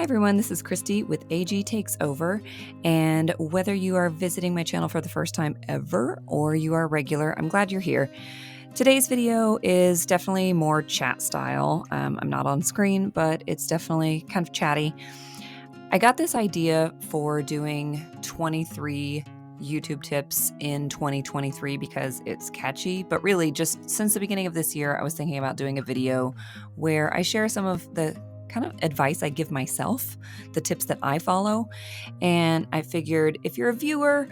Hi everyone, this is Kristie with AG Takes Over, and whether you are visiting my channel for the first time ever or you are regular, I'm glad you're here. Today's video is definitely more chat style. I'm not on screen, but it's definitely kind of chatty. I got this idea for doing 23 YouTube tips in 2023 because it's catchy, but really just since the beginning of this year, I was thinking about doing a video where I share some of the kind of advice I give myself, the tips that I follow. And I figured if you're a viewer,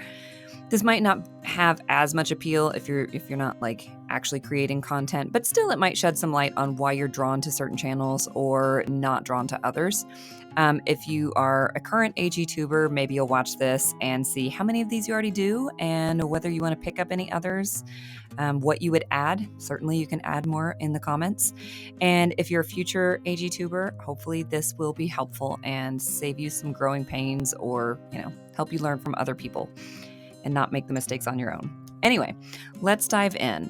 this might not have as much appeal if you're not like actually creating content, but still it might shed some light on why you're drawn to certain channels or not drawn to others. If you are a current AGTuber, maybe you'll watch this and see how many of these you already do and whether you want to pick up any others, what you would add. Certainly you can add more in the comments. And if you're a future AGTuber, hopefully this will be helpful and save you some growing pains or, help you learn from other people and not make the mistakes on your own. Anyway, let's dive in.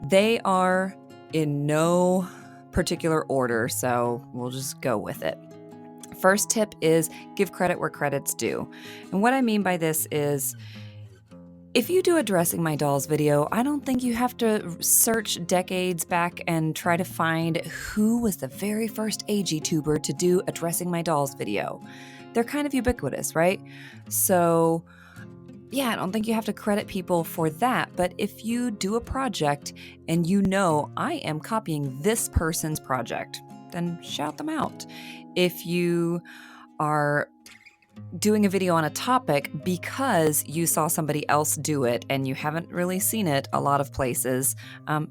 They are in no particular order, so we'll just go with it. First tip is give credit where credit's due. And what I mean by this is, if you do a Dressing My Dolls video, I don't think you have to search decades back and try to find who was the very first AGTuber to do a Dressing My Dolls video. They're kind of ubiquitous, right? So yeah, I don't think you have to credit people for that, but if you do a project and I am copying this person's project, then shout them out. If you are doing a video on a topic because you saw somebody else do it and you haven't really seen it a lot of places,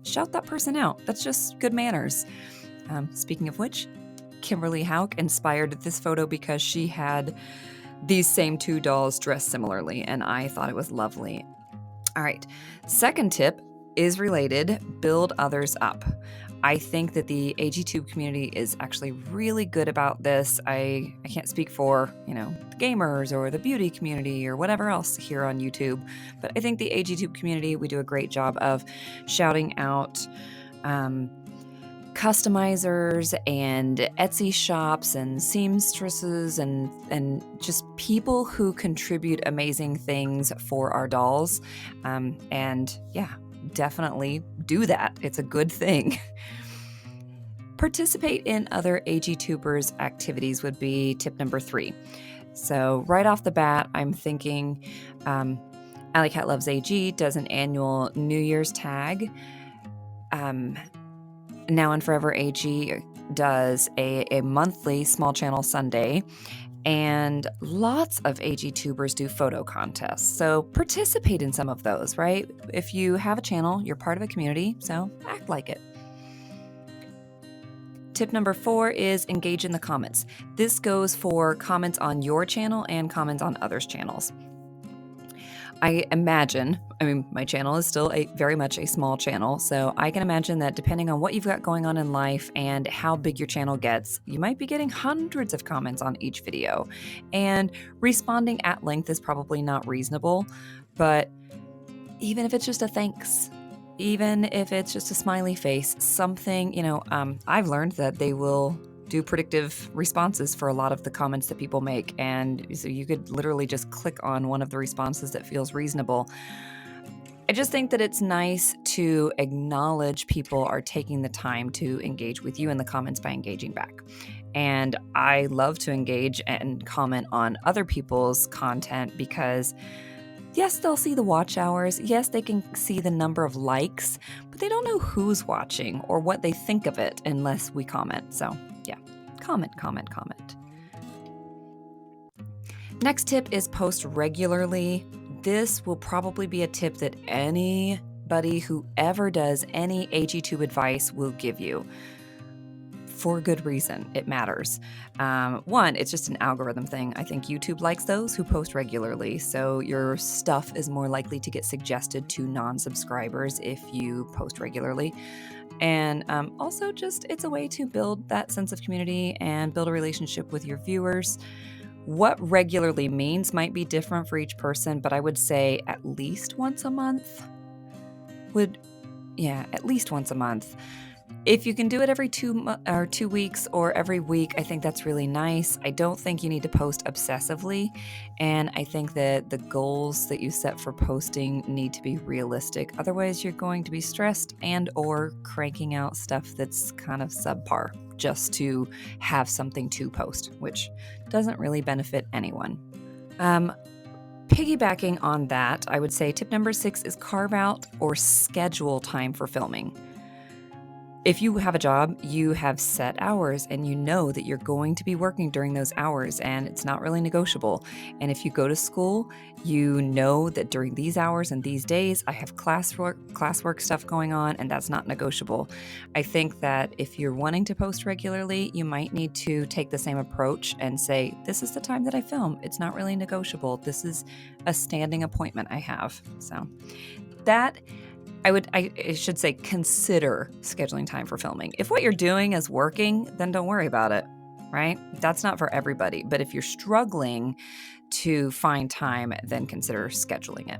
shout that person out. That's just good manners. Speaking of which, Kimberly Hauk inspired this photo because she had these same two dolls dressed similarly, and I thought it was lovely. All right, second tip is related, build others up. I think that the AGTube community is actually really good about this. I can't speak for, the gamers or the beauty community or whatever else here on YouTube, but I think the AGTube community, we do a great job of shouting out customizers and Etsy shops and seamstresses and just people who contribute amazing things for our dolls. And yeah, definitely do that. It's a good thing. Participate in other AGTubers activities would be tip number 3. So right off the bat, I'm thinking Alley Cat Loves AG does an annual New Year's tag. Now and Forever AG does a monthly small channel Sunday, and lots of AGTubers do photo contests. So participate in some of those, right? If you have a channel, you're part of a community, so act like it. Tip number 4 is engage in the comments. This goes for comments on your channel and comments on others' channels. I imagine, my channel is still very much a small channel, so I can imagine that depending on what you've got going on in life and how big your channel gets, you might be getting hundreds of comments on each video. And responding at length is probably not reasonable, but even if it's just a thanks, even if it's just a smiley face, something, I've learned that they will do predictive responses for a lot of the comments that people make. And so you could literally just click on one of the responses that feels reasonable. I just think that it's nice to acknowledge people are taking the time to engage with you in the comments by engaging back. And I love to engage and comment on other people's content because yes, they'll see the watch hours. Yes, they can see the number of likes, but they don't know who's watching or what they think of it unless we comment. So yeah, comment. Next tip is post regularly. This will probably be a tip that anybody who ever does any AGTube advice will give you. For good reason. It matters. One, it's just an algorithm thing. I think YouTube likes those who post regularly, so your stuff is more likely to get suggested to non-subscribers if you post regularly. And also it's a way to build that sense of community and build a relationship with your viewers. What regularly means might be different for each person, but I would say at least once a month. At least once a month. If you can do it every 2 weeks or every week, I think that's really nice. I don't think you need to post obsessively. And I think that the goals that you set for posting need to be realistic. Otherwise, you're going to be stressed and or cranking out stuff that's kind of subpar just to have something to post, which doesn't really benefit anyone. Piggybacking on that, I would say tip number 6 is carve out or schedule time for filming. If you have a job, you have set hours and you know that you're going to be working during those hours and it's not really negotiable. And if you go to school, you know that during these hours and these days, I have classwork stuff going on and that's not negotiable. I think that if you're wanting to post regularly, you might need to take the same approach and say, this is the time that I film. It's not really negotiable. This is a standing appointment I have. So that I should say consider scheduling time for filming. If what you're doing is working, then don't worry about it, right? That's not for everybody. But if you're struggling to find time, then consider scheduling it.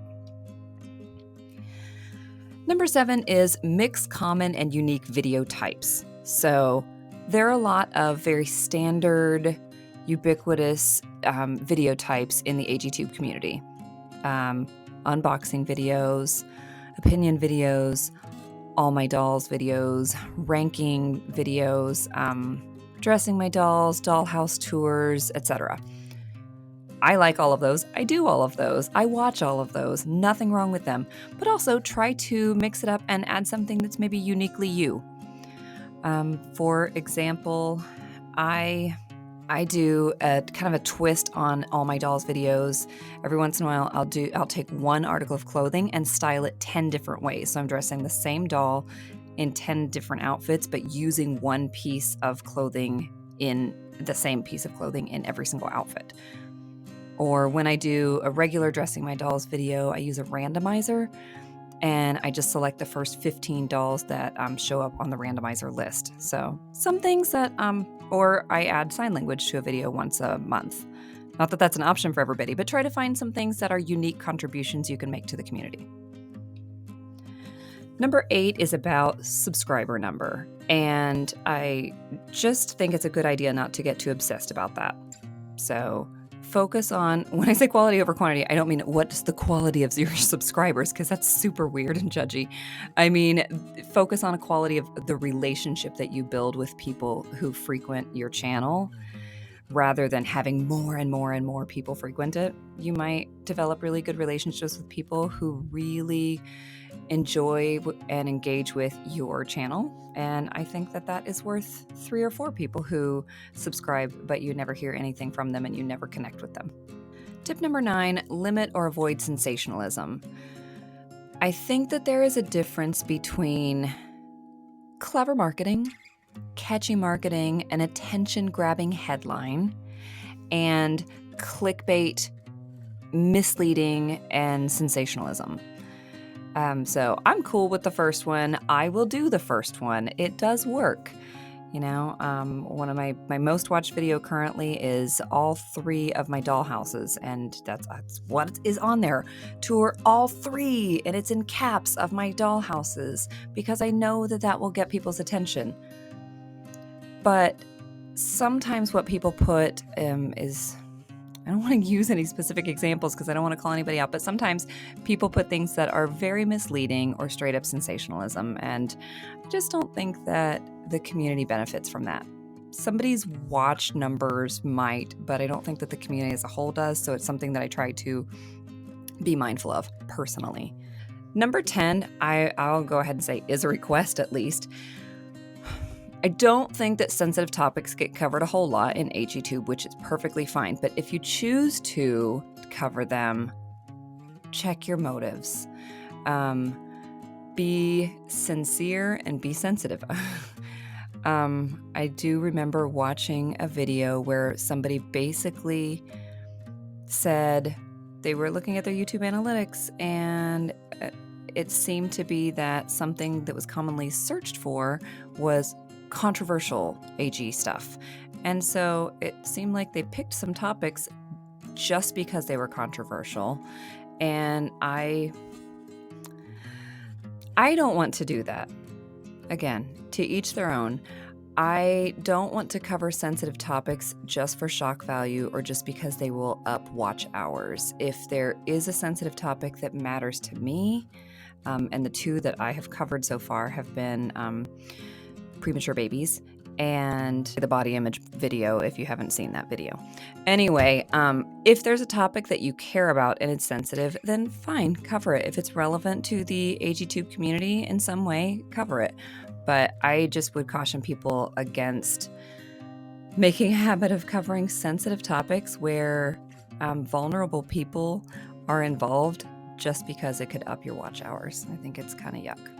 Number 7 is mix common and unique video types. So there are a lot of very standard, ubiquitous video types in the AGTUBE community. Unboxing videos, opinion videos, all my dolls videos, ranking videos, dressing my dolls, dollhouse tours, etc. I like all of those. I do all of those. I watch all of those. Nothing wrong with them. But also try to mix it up and add something that's maybe uniquely you. For example, I do a kind of a twist on all my dolls videos. Every once in a while, I'll take one article of clothing and style it 10 different ways. So I'm dressing the same doll in 10 different outfits, but using one piece of clothing in the same piece of clothing in every single outfit. Or when I do a regular dressing my dolls video, I use a randomizer and I just select the first 15 dolls that show up on the randomizer list. So some things that, or I add sign language to a video once a month. Not that that's an option for everybody, but try to find some things that are unique contributions you can make to the community. Number 8 is about subscriber number. And I just think it's a good idea not to get too obsessed about that. So focus on, when I say quality over quantity, I don't mean what's the quality of your subscribers, because that's super weird and judgy. I mean, focus on a quality of the relationship that you build with people who frequent your channel, rather than having more and more and more people frequent it. You might develop really good relationships with people who really enjoy and engage with your channel. And I think that that is worth 3 or 4 people who subscribe, but you never hear anything from them and you never connect with them. Tip number 9, limit or avoid sensationalism. I think that there is a difference between clever marketing, catchy marketing, an attention-grabbing headline, and clickbait, misleading, and sensationalism. So I'm cool with the first one. I will do the first one. It does work. You know, one of my most watched video currently is all 3 of my doll houses, and that's what is on there. Tour all 3, and it's in caps of my doll houses because I know that that will get people's attention. But sometimes what people put is, I don't want to use any specific examples because I don't want to call anybody out, but sometimes people put things that are very misleading or straight up sensationalism, and I just don't think that the community benefits from that. Somebody's watch numbers might, but I don't think that the community as a whole does, so it's something that I try to be mindful of personally. Number 10, I'll go ahead and say is a request at least. I don't think that sensitive topics get covered a whole lot in AGTUBE, which is perfectly fine. But if you choose to cover them, check your motives. Be sincere and be sensitive. I do remember watching a video where somebody basically said they were looking at their YouTube analytics and it seemed to be that something that was commonly searched for was controversial AG stuff. And so it seemed like they picked some topics just because they were controversial. And I don't want to do that. Again, to each their own. I don't want to cover sensitive topics just for shock value or just because they will up watch hours. If there is a sensitive topic that matters to me, and the two that I have covered so far have been premature babies and the body image video, if you haven't seen that video. Anyway, if there's a topic that you care about and it's sensitive, then fine, cover it. If it's relevant to the AGTUBE community in some way, cover it. But I just would caution people against making a habit of covering sensitive topics where vulnerable people are involved just because it could up your watch hours. I think it's kind of yuck.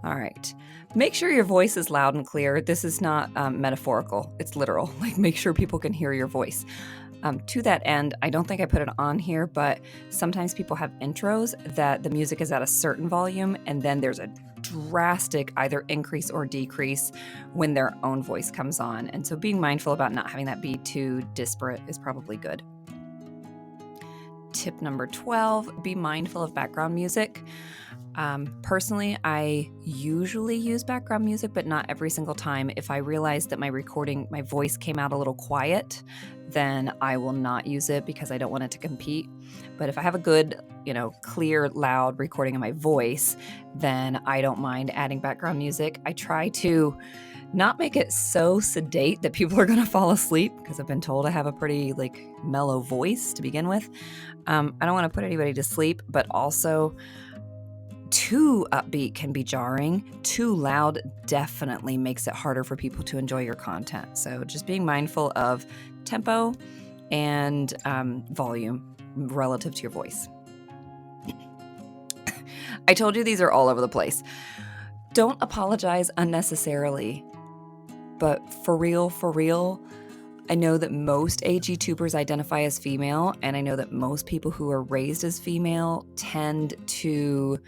All right. Make sure your voice is loud and clear. This is not metaphorical. It's literal. Like, make sure people can hear your voice. To that end, I don't think I put it on here, but sometimes people have intros that the music is at a certain volume, and then there's a drastic either increase or decrease when their own voice comes on. And so being mindful about not having that be too disparate is probably good. Tip number 12, be mindful of background music. Personally, I usually use background music, but not every single time. If I realize that my voice came out a little quiet, then I will not use it because I don't want it to compete. But if I have a good, clear, loud recording of my voice, then I don't mind adding background music. I try to not make it so sedate that people are going to fall asleep, because I've been told I have a pretty mellow voice to begin with. I don't want to put anybody to sleep, but also too upbeat can be jarring. Too loud definitely makes it harder for people to enjoy your content. So just being mindful of tempo and volume relative to your voice. I told you these are all over the place. Don't apologize unnecessarily. But for real, I know that most AGTubers identify as female, and I know that most people who are raised as female tend to,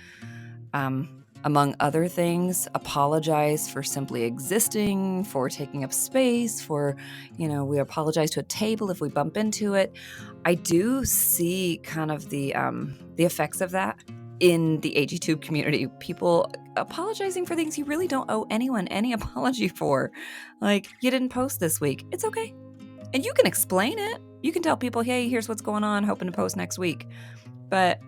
among other things, apologize for simply existing, for taking up space, for, we apologize to a table if we bump into it. I do see kind of the effects of that in the AGTube community. People apologizing for things you really don't owe anyone any apology for. Like, you didn't post this week. It's okay. And you can explain it. You can tell people, hey, here's what's going on, hoping to post next week. But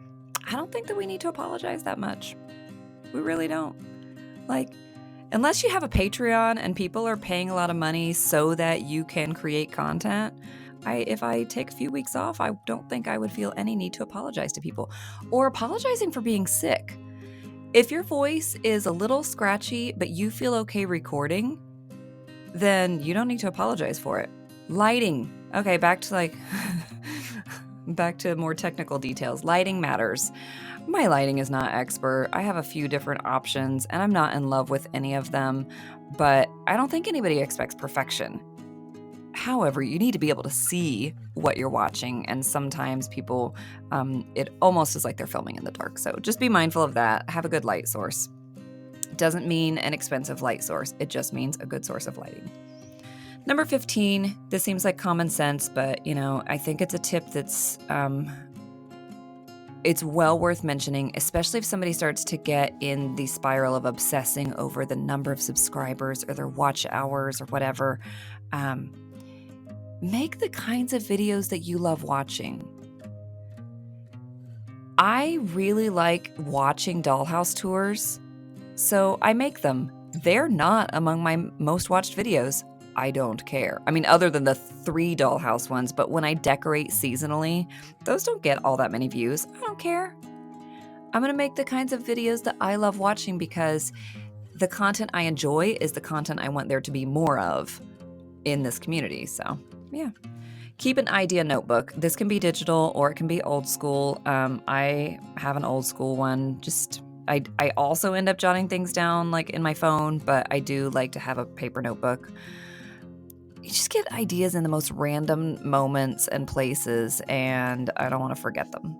I don't think that we need to apologize that much. We really don't. Unless you have a Patreon and people are paying a lot of money so that you can create content, if I take a few weeks off, I don't think I would feel any need to apologize to people. Or apologizing for being sick. If your voice is a little scratchy, but you feel okay recording, then you don't need to apologize for it. Lighting. Okay, back to more technical details. Lighting matters. My lighting is not expert. I have a few different options, and I'm not in love with any of them, but I don't think anybody expects perfection. However, you need to be able to see what you're watching, and sometimes people, it almost is like they're filming in the dark. So just be mindful of that. Have a good light source. It doesn't mean an expensive light source. It just means a good source of lighting. Number 15, this seems like common sense, but I think it's a tip that's it's well worth mentioning, especially if somebody starts to get in the spiral of obsessing over the number of subscribers or their watch hours or whatever. Make the kinds of videos that you love watching. I really like watching dollhouse tours, so I make them. They're not among my most watched videos. I don't care. I mean, other than the 3 dollhouse ones, but when I decorate seasonally, those don't get all that many views. I don't care. I'm going to make the kinds of videos that I love watching because the content I enjoy is the content I want there to be more of in this community. So, yeah. Keep an idea notebook. This can be digital or it can be old school. I have an old school one. I also end up jotting things down in my phone, but I do like to have a paper notebook. You just get ideas in the most random moments and places, and I don't want to forget them.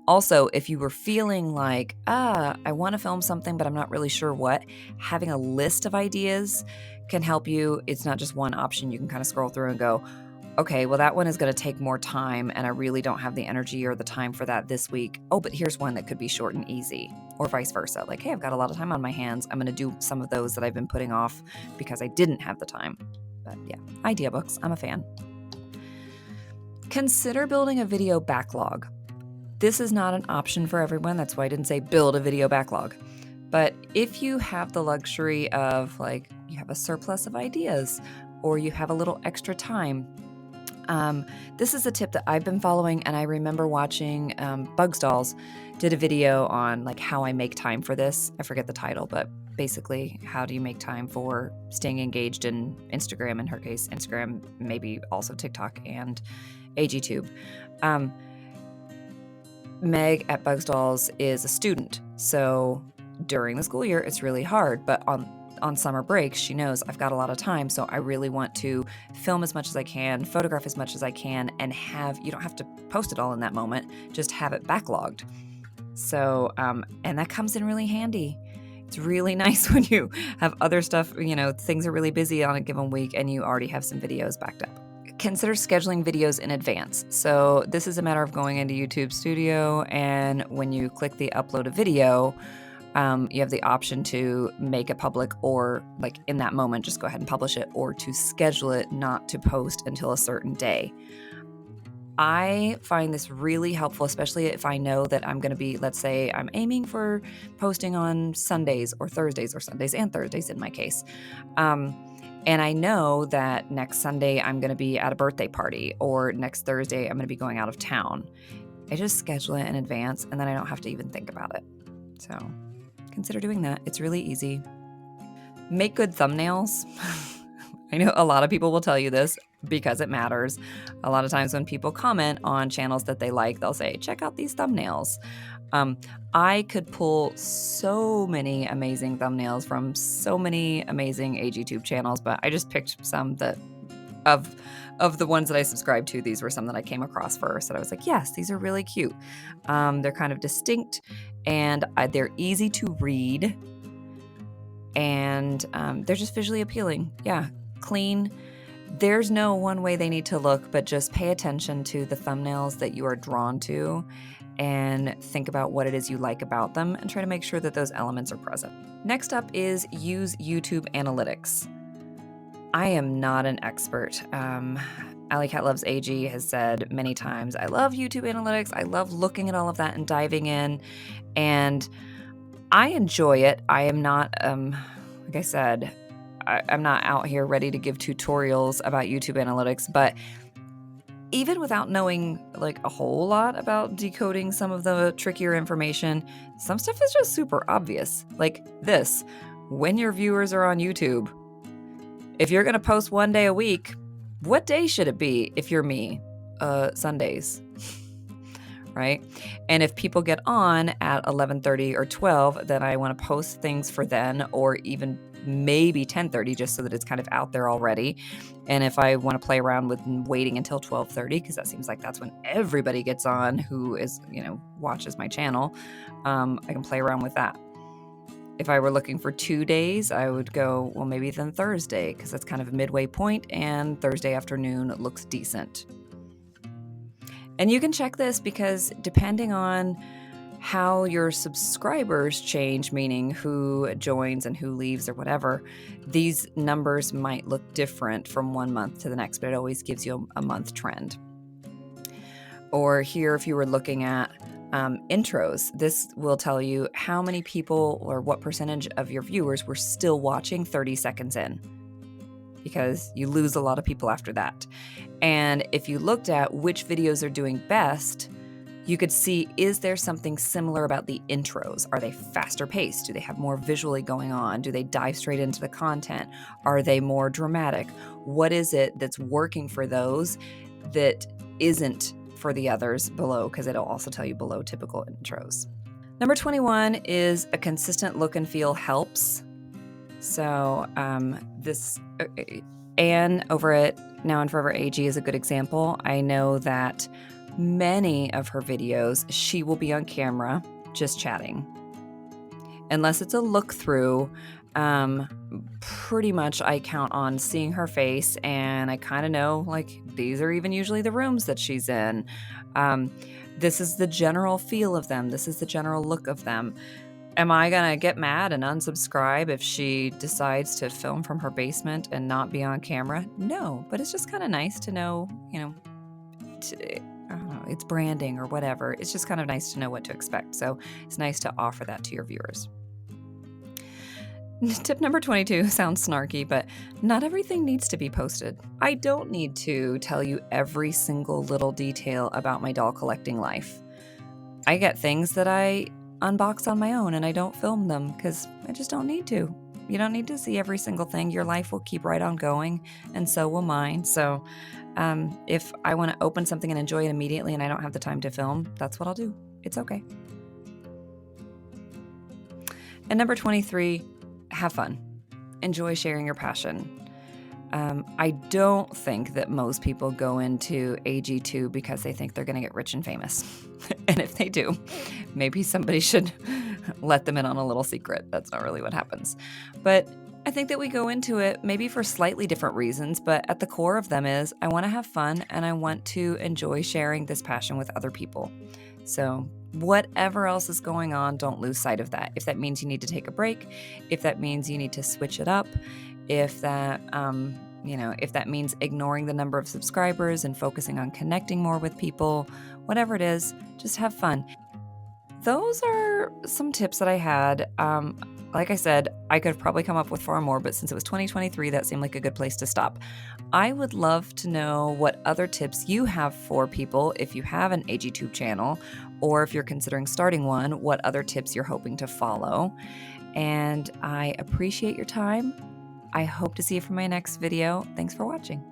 Also, if you were feeling like, I want to film something, but I'm not really sure what, having a list of ideas can help you. It's not just one option. You can kind of scroll through and go, okay, well, that one is going to take more time and I really don't have the energy or the time for that this week. Oh, but here's one that could be short and easy, or vice versa. Like, hey, I've got a lot of time on my hands. I'm going to do some of those that I've been putting off because I didn't have the time. But yeah, idea books. I'm a fan. Consider building a video backlog. This is not an option for everyone. That's why I didn't say build a video backlog. But if you have the luxury of, like, you have a surplus of ideas or you have a little extra time, this is a tip that I've been following, and I remember watching Bugs Dolls did a video on like how I make time for this. I forget the title, but basically, how do you make time for staying engaged in Instagram, in her case, Instagram, maybe also TikTok and AGTUBE. Meg at Bugs Dolls is a student, so during the school year, it's really hard, but on summer breaks, she knows I've got a lot of time, so I really want to film as much as I can, photograph as much as I can, and you don't have to post it all in that moment, just have it backlogged. So, and that comes in really handy. It's really nice when you have other stuff, things are really busy on a given week and you already have some videos backed up. Consider scheduling videos in advance. So this is a matter of going into YouTube Studio, and when you click the upload a video, you have the option to make it public, or like in that moment, just go ahead and publish it, or to schedule it not to post until a certain day. I find this really helpful, especially if I know that I'm going to be, let's say I'm aiming for posting on Sundays or Thursdays, or Sundays and Thursdays in my case. And I know that next Sunday I'm going to be at a birthday party, or next Thursday I'm going to be going out of town. I just schedule it in advance, and then I don't have to even think about it. So consider doing that. It's really easy. Make good thumbnails. I know a lot of people will tell you this because it matters. A lot of times when people comment on channels that they like, they'll say, check out these thumbnails. I could pull so many amazing thumbnails from so many amazing AGTube channels, but I just picked some that of the ones that I subscribe to, these were some that I came across first, and I was like, yes, these are really cute. They're kind of distinct, and they're easy to read, and they're just visually appealing. Yeah, clean. There's no one way they need to look, but just pay attention to the thumbnails that you are drawn to and think about what it is you like about them and try to make sure that those elements are present. Next up is use YouTube Analytics. I am not an expert. Alley Cat Loves AG has said many times, I love YouTube Analytics. I love looking at all of that and diving in, and I enjoy it. I am not, like I said, I'm not out here ready to give tutorials about YouTube Analytics, but even without knowing like a whole lot about decoding some of the trickier information, some stuff is just super obvious. Like this, when your viewers are on YouTube, if you're going to post one day a week, what day should it be if you're me? Sundays, right? And if people get on at 11:30 or 12, then I want to post things for then, or even maybe 10:30, just so that it's kind of out there already. And if I want to play around with waiting until 12:30, because that seems like that's when everybody gets on who is, watches my channel, I can play around with that. If I were looking for 2 days, I would go, well, maybe then Thursday, because that's kind of a midway point, and Thursday afternoon looks decent. And you can check this because depending on how your subscribers change, meaning who joins and who leaves or whatever, these numbers might look different from one month to the next, but it always gives you a month trend. Or here, if you were looking at intros, this will tell you how many people or what percentage of your viewers were still watching 30 seconds in, because you lose a lot of people after that. And if you looked at which videos are doing best, you could see, is there something similar about the intros? Are they faster paced? Do they have more visually going on? Do they dive straight into the content? Are they more dramatic? What is it that's working for those that isn't for the others below? Because it'll also tell you below typical intros. Number 21 is a consistent look and feel helps. So Anne over at Now and Forever AG is a good example. I know that many of her videos, she will be on camera just chatting. Unless it's a look through, Pretty much I count on seeing her face, and I kind of know, like, these are even usually the rooms that she's in. This is the general feel of them. This is the general look of them. Am I gonna get mad and unsubscribe if she decides to film from her basement and not be on camera? No, but it's just kind of nice to know, I don't know, it's branding or whatever. It's just kind of nice to know what to expect. So it's nice to offer that to your viewers. Tip number 22 sounds snarky, but not everything needs to be posted. I don't need to tell you every single little detail about my doll collecting life. I get things that I unbox on my own and I don't film them because I just don't need to. You don't need to see every single thing. Your life will keep right on going, and so will mine. So if I want to open something and enjoy it immediately and I don't have the time to film, that's what I'll do. It's okay. And number 23, have fun. Enjoy sharing your passion. I don't think that most people go into AGTUBE because they think they're going to get rich and famous. And if they do, maybe somebody should let them in on a little secret. That's not really what happens. But I think that we go into it maybe for slightly different reasons, but at the core of them is I want to have fun and I want to enjoy sharing this passion with other people. So whatever else is going on, don't lose sight of that. If that means you need to take a break, if that means you need to switch it up, if that, if that means ignoring the number of subscribers and focusing on connecting more with people, whatever it is, just have fun. Those are some tips that I had. Like I said, I could have probably come up with far more, but since it was 2023, that seemed like a good place to stop. I would love to know what other tips you have for people if you have an AGTUBE channel, or if you're considering starting one, what other tips you're hoping to follow. And I appreciate your time. I hope to see you for my next video. Thanks for watching.